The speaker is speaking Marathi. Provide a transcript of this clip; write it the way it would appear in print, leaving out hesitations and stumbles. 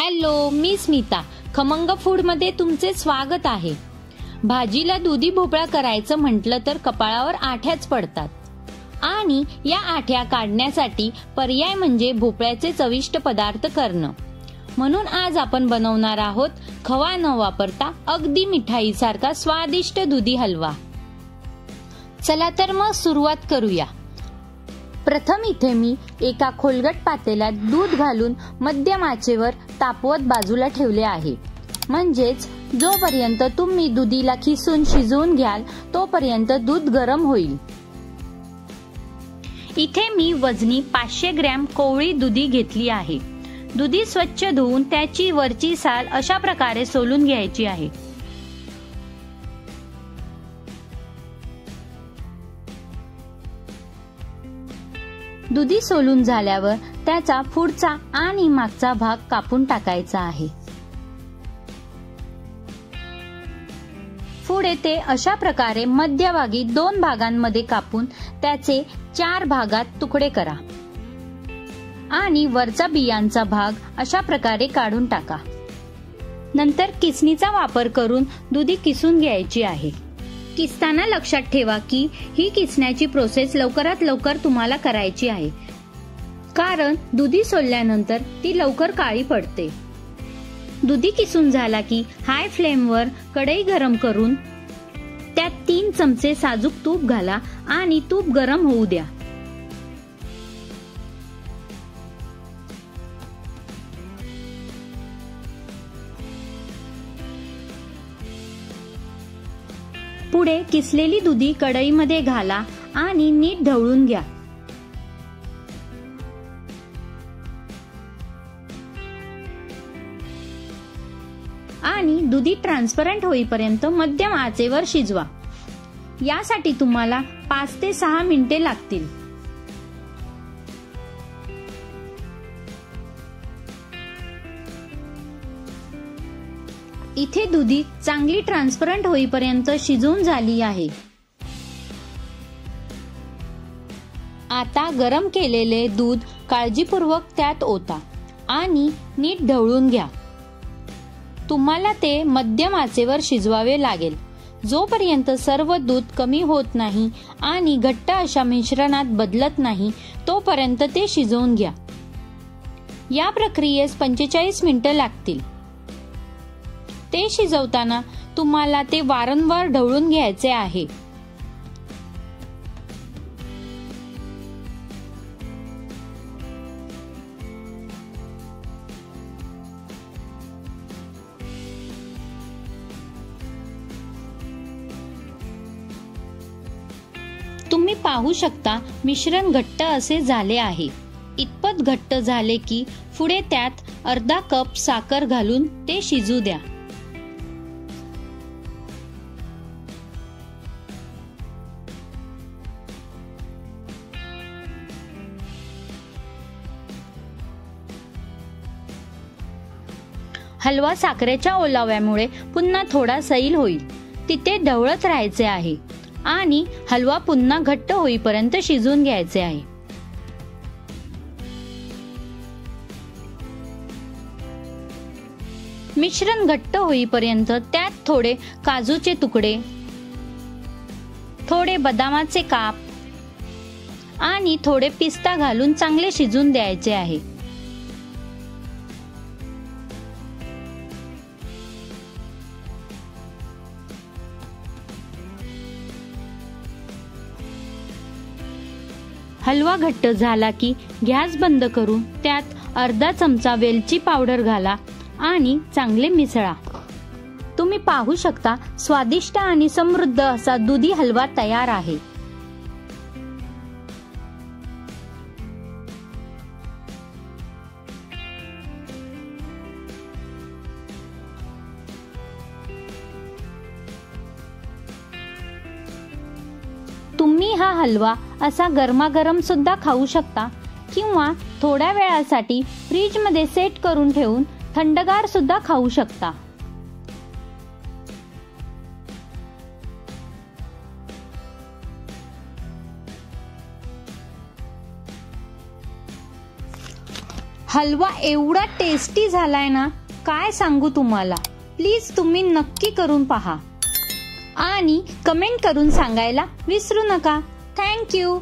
हॅलो, मी स्मिता. खमंग फूडमध्ये तुमचे स्वागत आहे. भाजीला दुधी भोपळा करायचं म्हटलं तर कपाळावर आठ्याच पडतात आणि या आठ्या काढण्यासाठी पर्याय म्हणजे भोपळ्याचे चविष्ट पदार्थ करणं. म्हणून आज आपण बनवणार आहोत खवा न वापरता अगदी मिठाईसारखा स्वादिष्ट दुधी हलवा. चला तर मग सुरुवात करूया. प्रथम इथे मी एका खोलगट पातेल्यात दूध घालून मध्यम आचेवर तापवत बाजूला ठेवले आहे. म्हणजेच जोपर्यंत तुम्ही दुधीला खिसून शिजवून घ्याल तोपर्यंत दूध गरम होईल. इथे मी वजनी 500 ग्रॅम कोवळी दुधी घेतली आहे. दुधी स्वच्छ धुवून त्याची वरची साल अशा प्रकारे सोलून घ्यायची आहे. दुधी सोलून झाल्यावर त्याचा पुढचा आणि मागचा भाग कापून टाकायचा आहे. पुढे ते अशा प्रकारे मध्यभागी 2 भागांमध्ये कापून त्याचे 4 भागात तुकडे करा आणि वरचा बियांचा भाग अशा प्रकारे काढून टाका. नंतर किसणीचा वापर करून दुधी किसून घ्यायची आहे. किसताना लक्षात ठेवा की ही किसण्याची प्रोसेस लवकरात लवकर तुम्हाला करायची आहे, कारण दुधी सोलल्यानंतर ती लवकर काळी पडते. दुधी किसून झाला की हाय फ्लेमवर कढई गरम करून त्यात 3 चमचे साजूक तूप घाला आणि तूप गरम होऊ द्या. पुढे किसलेली दुधी कढईमध्ये घाला आणि नीट ढवळून घ्या. आणि दुधी ट्रान्सपरंट होईपर्यंत मध्यम आचेवर शिजवा. यासाठी तुम्हाला 5 ते 6 मिनिटे लागतील. इथे दुधी चांगली ट्रान्सपरंट होईपर्यंत शिजवून झाली आहे. आता गरम केलेले दूध काळजीपूर्वक त्यात ओता आणि नीट ढवळून घ्या. तुम्हाला ते मध्यम आचेवर शिजवावे लागेल. जोपर्यंत सर्व दूध कमी होत नाही आणि घट्ट अशा मिश्रणात बदलत नाही तोपर्यंत ते शिजवून घ्या. या प्रक्रियेस 45 मिनिटे लागतील. ते शिजवताना तुम्हाला ते वारंवार ढवळून घ्यायचे आहे. तुम्ही पाहू शकता मिश्रण घट्ट असे झाले आहे. इतपत घट्ट झाले की पुढे त्यात अर्धा कप साखर घालून ते शिजू द्या. हलवा साखरेच्या ओलाव्यामुळे पुन्हा थोडा सैल होईल. तिथे ढवळत राहायचे आहे आणि हलवा पुन्हा घट्ट होईपर्यंत शिजवून घ्यायचे आहे. मिश्रण घट्ट होईपर्यंत त्यात थोडे काजूचे तुकडे, थोडे बदामाचे काप आणि थोडे पिस्ता घालून चांगले शिजून द्यायचे आहे. हलवा घट्ट झाला की गॅस बंद करून त्यात अर्धा चमचा वेलची पावडर घाला आणि चांगले मिसळा. तुम्ही पाहू शकता स्वादिष्ट आणि समृद्ध असा दुधी हलवा तयार आहे. तुम्ही हा हलवा असा गरमागरम सुद्धा खाऊ शकता किंवा थोड्या वेळासाठी फ्रीज मध्ये सेट करून ठेवून थंडगार सुद्धा खाऊ शकता. हलवा एवढा टेस्टी झालाय ना, काय सांगू तुम्हाला. प्लीज तुम्ही नक्की करून पहा आणि कमेंट करून सांगायला विसरू नका. Thank you.